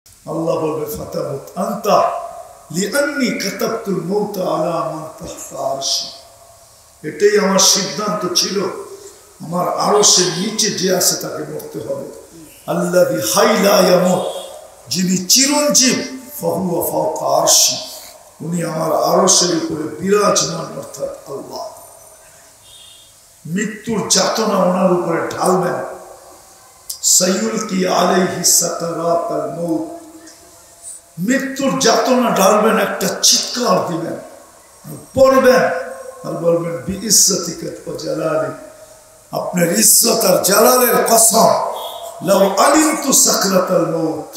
আল্লাহ বলবে ফাতামুত আনতা লিআন্নী কাতাবতুল মাউত আলা মান তাহতা আরশি। এটাই আমার সিদ্ধান্ত ছিল, আমার আরশের নিচে যে আছে তাকে মরতে হবে। আল্লাযী হাই লা ইয়ামুত, যিনি চিরঞ্জীব, ফাহুয়া ফাওকা আরশি, উনি আমার আরশের উপরে বিরাজমান, অর্থাৎ আল্লাহ। মৃত্যুর যাতনা ওনার উপরে ঢালবেন। সাইয়ুলকি আলাইহি সাকারাতাল মাউত, মৃত্যুর যাতনা ঢালবেন, একটা চিৎকার দিবেন, পড়বেন আর বলবেন বিইজ্জাতিকা ওয়া জালালি, আপনার ইজ্জত আর জালালের কসম, লাউ আলিমতু সাকরাতাল মাউত,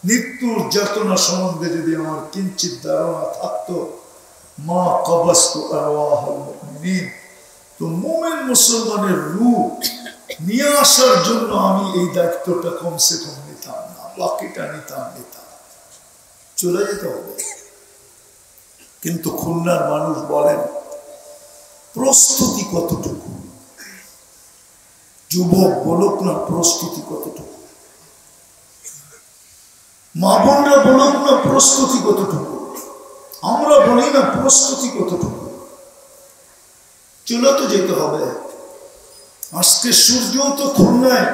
মৃত্যুর যাতনা সম্বন্ধে যদি আমার কিঞ্চিত ধারণা থাকতো, মা কবাস্তু আরওয়াহুল মুমিনিন, তো মুমিন মুসলমানের রূহ নিয়ে আসার জন্য আমি এই দায়িত্বটা কমসে কম নিতাম না, বাকিটা নিতাম। চলে যেতে হবে। কিন্তু খুলনার মানুষ বলেন প্রস্তুতি কতটুকু? যুবক বলুক না প্রস্তুতি কতটুকু, মা বোনরা বলুক না প্রস্তুতি কতটুকু, আমরা বলি না প্রস্তুতি কতটুকু। চলে তো যেতে হবে। আজকে সূর্য তো খুলনায়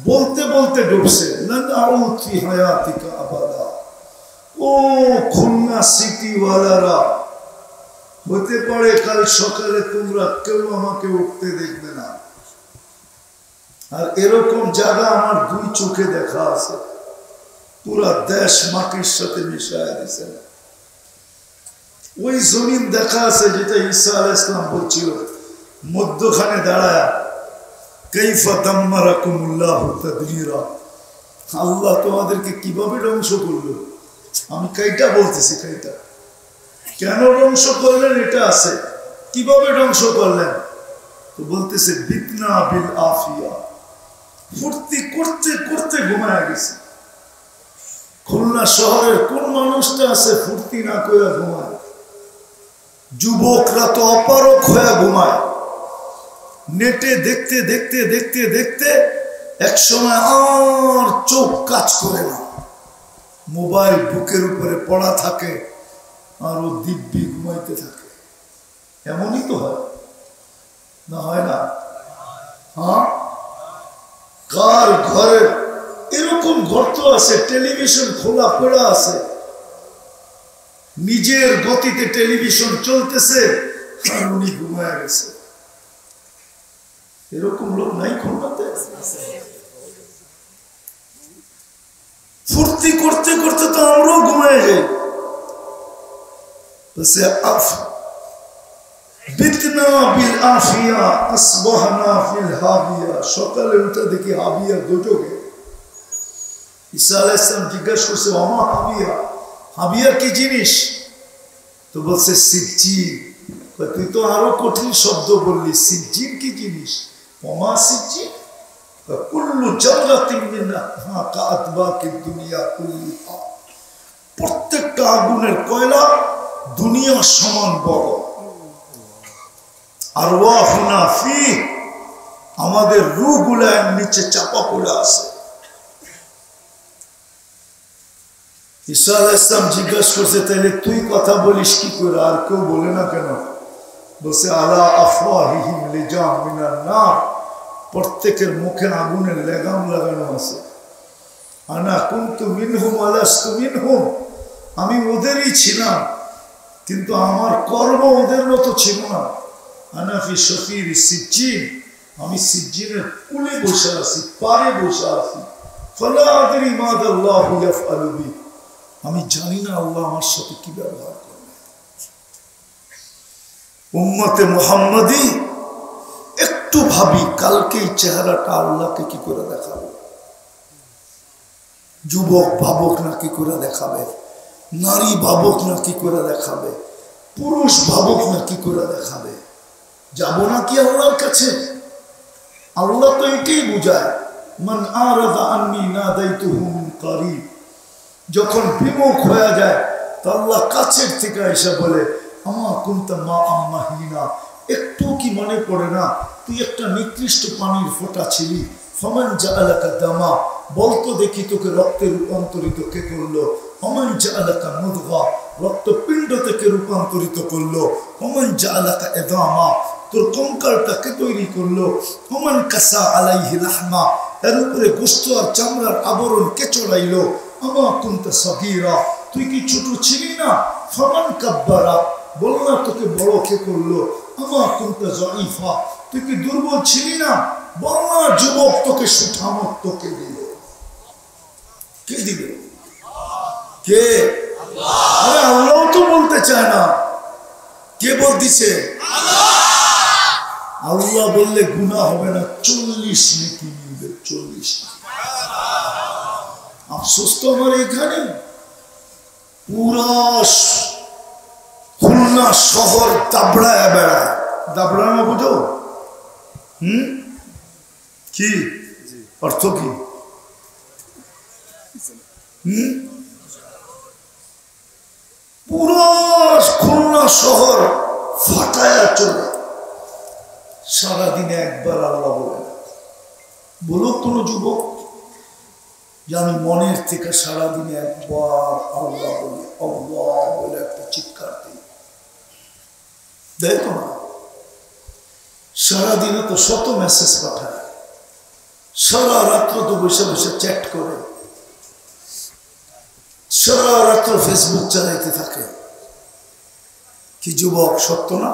বলতে বলতে ডুবছে, আবাদা। ও খুলনা সিটিওয়ালারা, হতে পারে কাল সকালে তোমরা কেউ আমাকে উঠতে দেখবে না। আর এরকম জায়গা আমার দুই চোখে দেখা আছে, পুরা দেশ মাটির সাথে মিশায় দিছে। ওই জমিন দেখা আছে যেটা ঈসা আলাইহিস সালাম বলছিল, মধ্যখানে দাঁড়ায় কাইফা দাম্মারাকুমুল্লাহু তাদমীরা, আল্লাহ তোমাদেরকে কিভাবে ধ্বংস করলো। আমি কাইটা বলতেছি, কাইটা কেন ধ্বংস করলেন এটা আছে, কিভাবে ধ্বংস করলেন তো বলতেছে বিতনা বিল আফিয়া, ফুর্তি করতে করতে ঘুমায় গেছে। খুলনা শহরের কোন মানুষটা আছে ফুর্তি না করে ঘুমায়? যুবকরা তো অপারক হয়ে ঘুমায়। নেটে দেখতে দেখতে দেখতে দেখতে এক সময় আর চোখ কাজ করে না, মোবাইল বুকের উপরে পড়া থাকে আর ও দিব্যি ঘুমাইতে থাকে। এমনই তো হয় না, হয় না? হ্যাঁ, কার ঘরে এরকম ঘর তো আছে, টেলিভিশন খোলা পড়া আছে, নিজের গতিতে টেলিভিশন চলতেছে আর উনি ঘুমায় গেছে। এরকম লোক নাই খুলনাতে? ফুর্তি করতে করতে তো আমরাও ঘুমায় যাই। সকালে উঠে দেখি হাবিয়া দোজকে। ঈসা আলাইহিস সালাম জিজ্ঞাসা করছে, ওমা হাবিয়া, হাবিয়া কি জিনিস? তো বলছে সিজ্জিন। তুই তো আরো কঠিন শব্দ বললি, সিজ্জিন কি জিনিস? ওমা সিজ্জিন কুল্লু জাররাতিন মিনহা কাআতবাকিদ দুনিয়া কুল্লিহা, প্রত্যেকটা আগুনের কয়লা দুনিয়ার সমান বড়। আর ওয়াহুনা ফি, আমাদের রূহগুলো এর নিচে চাপা পড়ে আছে। ঈসা আলাইহিস সালাম জিজ্ঞাসা করছে, তাহলে তুই কথা বলিস কি করে, আর কেউ বলে না কেন? বলছে আলা আফওয়াহিহিম লিজাম মিনান নার, প্রত্যেকের মুখে আগুনের লেগাম লাগানো আছে। আনা কুনতু মিনহুম আলাস্তু মিনহুম, আমি ওদেরই ছিলাম কিন্তু আমার কর্ম ওদের মতো ছিল না। আনা ফি শফির সিজ্জিন, আমি সিজ্জিনের কুলে বসে আছি, পারে বসে আছি। ফালা আদরি মাদাল্লাহু ইয়াফআলু বি, আমি জানি না আল্লাহ আমার সাথে কি ব্যবহার করবে। উম্মতে মুহাম্মাদি একটু ভাবি, কালকে এই চেহারাটা আল্লাহকে কি করে দেখাবে? যুবক ভাবক না কি করে দেখাবে, নারী ভাবক না কি করে দেখাবে, পুরুষ ভাবক না কি করে দেখাবে? যাব না কি আল্লাহর কাছে? আল্লাহ তো এটাই বুঝায়, মান আরাদা আন্নী নাদাইতুহু মিন কারিব, যখন বিমুখ হয়ে যায় তো আল্লাহ কাছের থেকে এসে বলে, আমা কুনতা মা আম্মাহিনা, একটু কি মনে পড়ে না তুই একটা নিকৃষ্ট পানির ফোঁটা ছিলি? ফামান জাআলাকা দামা, বলতো দেখি তোকে রক্তে রূপান্তরিত কে করলো? ওমান জাআলাকা মুদগা, রক্তপিণ্ড থেকে রূপান্তরিত করলো। ওমান জাআলাকা ইযামা, তোর কঙ্কালটাকে তৈরি করলো। ওমান কাসা আলাইহি লাহমা, এর উপরে গোশত আর চামড়ার আবরণ কে চড়াইলো। আমা কুনতা সগীরা, তুই কি ছোট ছিলি না? ফামান কাব্বারা, বল না তোকে বড় কে করলো। আমা কুনতা যায়ীফা, তুই কি দুর্বল ছিলি না? বল না যুবক তোকে সুঠামত তোকে দিল। কে দিল? কে? আরে আল্লাহ তো বলতে চায় না, কে বলতেছে? আল্লাহ বললে গুনাহ হবে না, 40 নেকি মিলবে, 40। আফসোস তো আমার এখানে পুরা খুলনা শহর দাবড়ায় বেড়ায়। দাবড়ানো বুঝো? কি অর্থ কি? পুরো খুলনা শহর ফাটায়া চলে। সারাদিনে একবার আল্লাহ বলে না। বলো কোন যুবক যে আমি মনের থেকে সারাদিনে একবার আল্লাহ বলি, আল্লাহ বলে একটা চিৎকার দিই? দেখো না, সারাদিনে তো শত মেসেজ পাঠায়, সারা রাত্র তো বসে বসে চ্যাট করে, সারা রাত্র ফেসবুক চালাইতে থাকে। কি যুবক, সত্য না?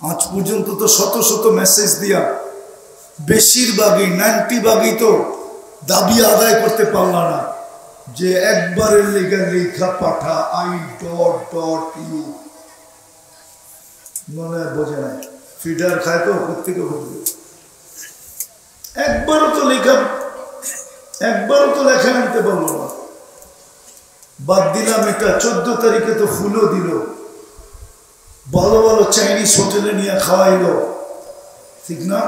আজ পর্যন্ত তো শত শত মেসেজ দিয়া বেশিরভাগই 90% তো দাবি আদায় করতে পারল না যে একবারের লেখা পাঠা I.U। মনে বোঝে নাই, ফিডার খায় তো প্রত্যেকে বুঝবে। একবারও তো লেখা আনতে পারলো না। বাদ দিলাম এটা, 14 তারিখে তো ফুলও দিল, ভালো ভালো চাইনিজ হোটেলে নিয়ে খাওয়াইলো, ঠিক না?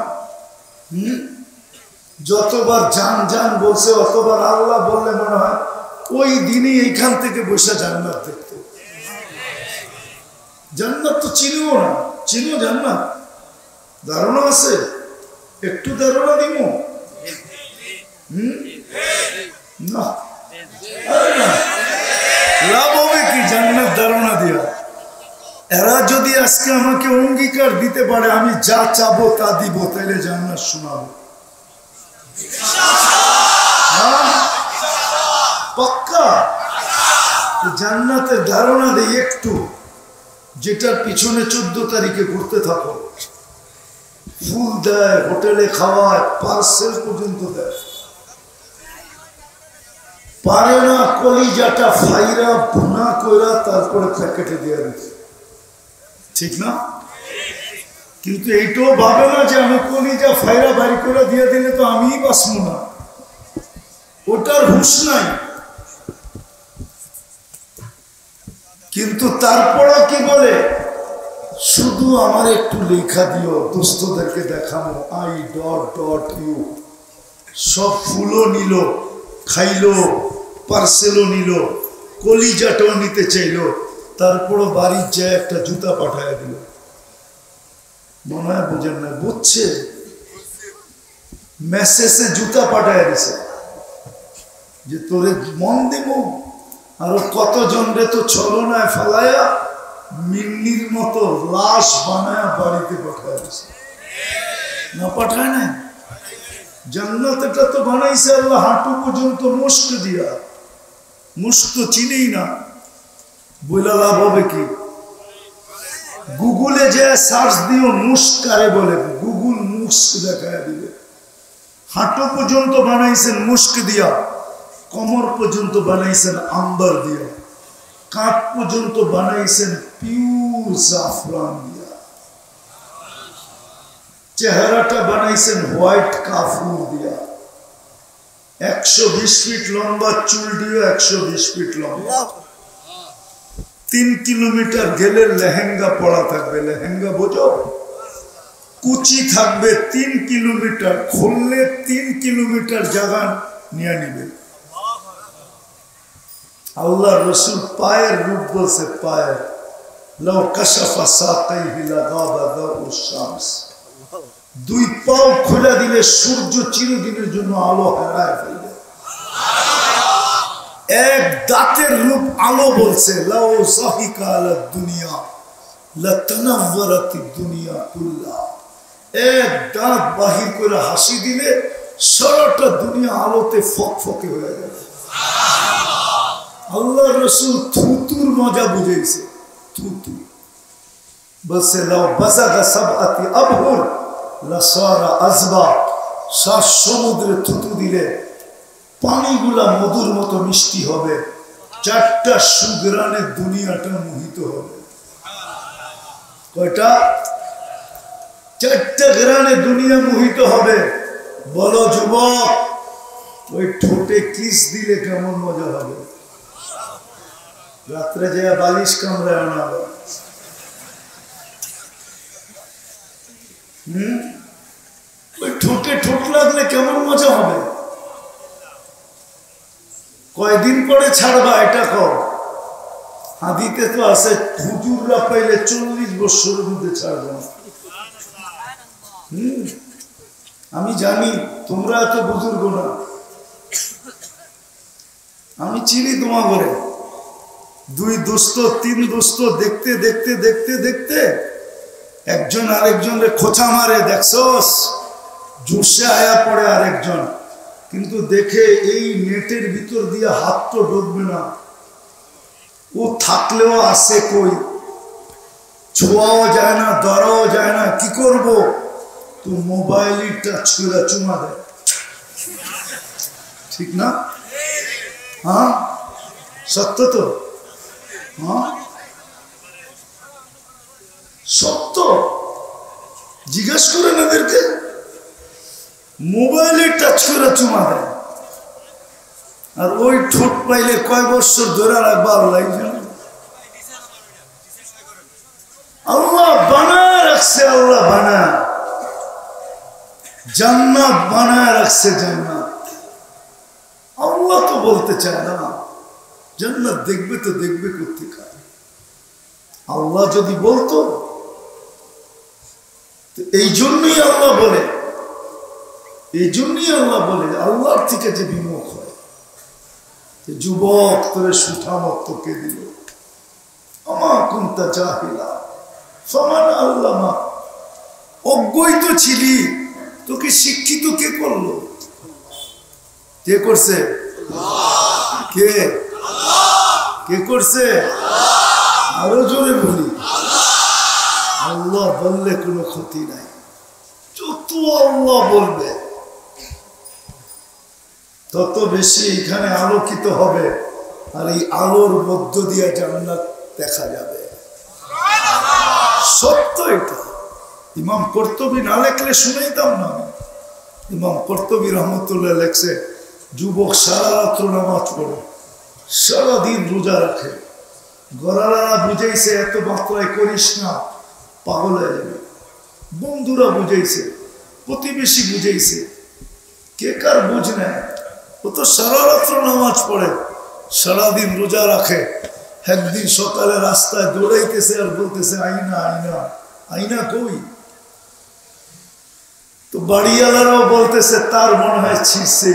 যতবার জান জান বলছে অতবার আল্লাহ বললে মনে হয় ওই দিনই এইখান থেকে বসে জান্নাত দেখত। জান্নাত তো চিনিও না, চিনো জান্নাত? ধারণা আছে? একটু ধারণা দিব না? লাভ হবে কি জান্নাত ধারণা দিয়া? এরা যদি আজকে আমাকে অঙ্গীকার দিতে পারে আমি যা চাবো তা দিব, তাইলে জান্নাত শোনাবো। পাক্কা জান্নাতের ধারণা দেই একটু, যেটার পিছনে 14 তারিখে ঘুরতে থাকো। ফুল দেয়, হোটেলে খাওয়ায়, পার্সেল পর্যন্ত দেয়। পারে না কলিজাটা ফাইরা ভুনা কইরা তারপরে প্যাকেটে দিয়ে দিচ্ছে, ঠিক না? কিন্তু এইটাও ভাবে না যে আমি কলিজা ফাইরা বাড়ি করে দিয়ে দিলে তো আমিই বাঁচবো না, ওটার হুঁশ নাই। কিন্তু তারপরও কি বলে, শুধু আমার একটু লেখা দিও, দোস্তদেরকে দেখানো I.U। সব ফুলও নিল, খাইলো, পার্সেলও নিল, কলিজাটাও নিতে চাইলো, তারপরও বাড়ির যায় একটা জুতা পাঠায় দিল। মনে হয় বুঝেন না? বুঝছে? মেসেজে জুতা পাঠায় দিছে যে তোরে মন দিব। আরো কতজন রে তো ছলনায় ফেলায়া মিন্নির মতো লাশ বানায় বাড়িতে পাঠায় দিছে। না পাঠায় নাই? জান্নাত এটা তো বানাইছে আল্লাহ হাঁটু পর্যন্ত মুস্ক দিয়া। মুস্ক তো চিনেই না, বইলা লাভ হবে কি? গুগলে যে সার্চ দিও মুস্ক কারে বলে, গুগল মুস্ক দেখায় দিবে। হাঁটু পর্যন্ত বানাইছেন মুস্ক দিয়া, কোমর পর্যন্ত বানাইছেন আম্বার দিয়া, কাঁধ পর্যন্ত বানাইছেন পিওর জাফরান দিয়া, চেহারাটা বানাইছেন হোয়াইট কাফুর দিয়া, 120 ফিট লম্বা চুল দিয়ে 120 ফিট লম্বা, 3 কিলোমিটার গেলে লেহেঙ্গা পড়া থাকবে। লেহেঙ্গা বোঝো? কুচি থাকবে 3 কিলোমিটার, খুললে 3 কিলোমিটার জায়গা নিয়ে নিবে। আল্লাহ রসুল পায়ের রূপ বলছে, পায়ের লাউ কাশাফা সাকাইহি লাগাবা দাউ শামস, দুই পাও খোলা দিলে সূর্য চিরদিনের জন্য আলো হারায় ফেলবে। এক দাঁতের রূপ আলো বলছে লাউ যাহিকা আলা দুনিয়া লাতানাওয়ারাতিদ দুনিয়া কুল্লা। এক দাঁত বাহির করে হাসি দিলে সারাটা দুনিয়া আলোতে ফকফকে হয়ে যাবে। আল্লাহ রাসূল থুতুর মজা বুঝাইছে। থুতু বলছে লাউ বাযাগা সাবআতি আবহুর লাসারা আযবা। 7 সমুদ্রে থুতু দিলে পানিগুলা মধুর মতো মিষ্টি হবে। 4টা সুগ্রানে দুনিয়াটা মোহিত হবে। কয়টা? 4টা গ্রানে দুনিয়া মোহিত হবে। বলো যুবক, ওই ঠোঁটে কিস দিলে কেমন মজা হবে? রাত্রে যে বালিশ কামড়ায় না ওই ঠোঁটে ঠোঁট লাগলে কেমন মজা হবে? কয়দিন পরে ছাড়বা এটা কর। হাদিতে তো আছে হুজুররা পাইলে 40 বছরের মধ্যে ছাড়বে না। আমি জানি তোমরা এত বুজুর্গ না, আমি চিনি তোমার ঘরে। 2 দোস্ত 3 দোস্ত দেখতে দেখতে দেখতে দেখতে একজন আরেকজনের খোঁচা মারে, দেখছস জোশে আয়া পড়ে আরেকজন, কিন্তু দেখে এই নেটের ভিতর দিয়ে হাত তো ঢুকবে না। ও থাকলেও আসে কই, ছোঁয়াও যায় না, ধরাও যায় না, কি করব? তো মোবাইলই টাচ করে চুমা দেয়। ঠিক না? হ্যাঁ সত্য তো। হ্যাঁ সত্য। জিজ্ঞেস করেন এদেরকে, মোবাইলে টাচ করে চুমা দেয়। আর ওই ঠোঁট পাইলে কয় বছর ধরে রাখবা আল্লাহ জানে। আল্লাহ বানায় রাখছে, আল্লাহ বানায় জান্নাত বানায় রাখছে। জান্নাত আল্লাহ তো বলতে চায় না জান্নাত দেখবে, তো দেখবে কোথেকে? আল্লাহ যদি বলতো, এই জন্যই আল্লাহ বলে, এই জন্যই আল্লাহ বলে আল্লাহর থেকে যে বিমুখ হয়। যুবক তোরে সুঠামত তোকে দিল, আমার কুনতা জাহিলা ফামান আল্লামা। অজ্ঞই তো ছিলি, তোকে শিক্ষিত কে করলো? কে করছে? কে কে করছে? আরো জোরে বলি, আল্লাহ বললে কোনো ক্ষতি নাই। যত আল্লাহ বলবে তত বেশি এখানে আলোকিত হবে, আর এই আলোর মধ্য দিয়ে জান্নাত দেখা যাবে। সত্য এটা। ইমাম কর্তুবী না লেখলে শুনাইতাম না। ইমাম কর্তুবী রহমতুল্লাহ লেখছে, যুবক সারা রাত্র নামাজ পড়ে, সারাদিন রোজা রাখে। গড়ারা বুঝাইছে এত মাত্রায় করিস না, পাগল হয়ে যাবে। বন্ধুরা বুঝাইছে, প্রতিবেশী বুঝাইছে, কে কার বুঝ নেয়? ও তো সারা রাত্র নামাজ পড়ে, সারাদিন রোজা রাখে। একদিন সকালে রাস্তায় দৌড়াইতেছে আর বলতেছে আইনা আইনা আইনা কই? তো বাড়িওয়ালারাও বলতেছে তার মনে হয় ছিঁড়ছে,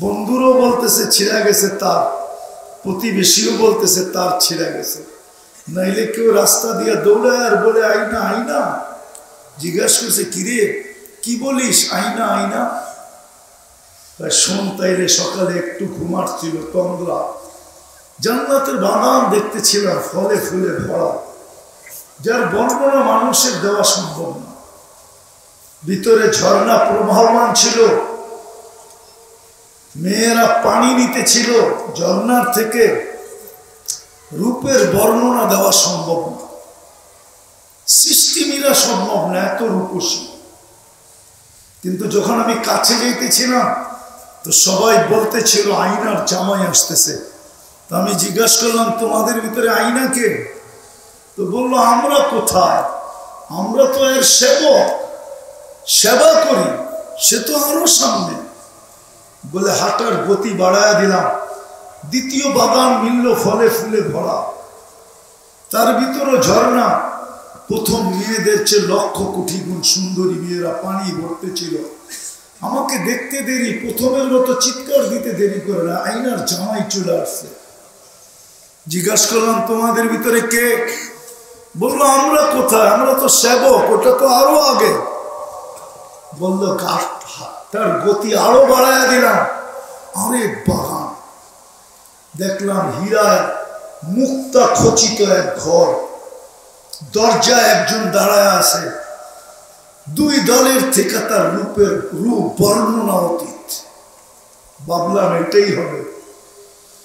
বন্ধুরও বলতেছে ছিঁড়া গেছে তার, প্রতিবেশীও বলতেছে তার ছিঁড়া গেছে। নাইলে কেউ রাস্তা দিয়ে দৌড়ায় আর বলে আইনা আইনা। জিজ্ঞাসা করছে কিরে কি বলিস আইনা আইনা? শোন তাইলে সকালে একটু ঘুমাচ্ছিল তন্দ্রা, জান্নাতের বাগান দেখতেছিলাম ফলে ফুলে ভরা, যার বর্ণনা মানুষের দেওয়া সম্ভব না। ভিতরে ঝর্ণা প্রবাহমান ছিল, মেয়েরা পানি নিতে ছিল ঝর্ণার থেকে, রূপের বর্ণনা দেওয়া সম্ভব না, সৃষ্টি মিলা সম্ভব না, এত রূপসী। কিন্তু যখন আমি কাছে যেতেছিলাম তো সবাই বলতেছিল আয়নার জামাই আসতেছে। তো আমি জিজ্ঞাসা করলাম তোমাদের ভিতরে আয়না কে? তো বললো আমরা কোথায়, আমরা তো এর সেবক, সেবা করি, সে তো আরো সামনে। বলে হাঁটার গতি বাড়ায় দিলাম। দ্বিতীয় বাগান মিলল ফলে ফুলে ভরা, তার ভিতরে ঝর্ণা, প্রথম মেয়েদের চেয়ে লক্ষ কোটি গুণ সুন্দরী মেয়েরা পানি ভরতে ছিল। আমাকে দেখতে দেরি, প্রথমের মতো চিৎকার দিতে দেরি করে না, আইনার জামাই চলে আসছে। জিজ্ঞাসা করলাম তোমাদের ভিতরে কে? বললো আমরা কোথায়, আমরা তো সেবক, ওটা তো আরো আগে। বললো তার গতি আরো বাড়াইয়া দিলাম। আরে বাগান দেখলাম, হীরায় মুক্তা খচিত এক ঘর, দরজায় একজন দাঁড়ায় আছে, দুই দলের থেকে তার রূপের রূপ বর্ণনা অতীত। ভাবলাম এটাই হবে।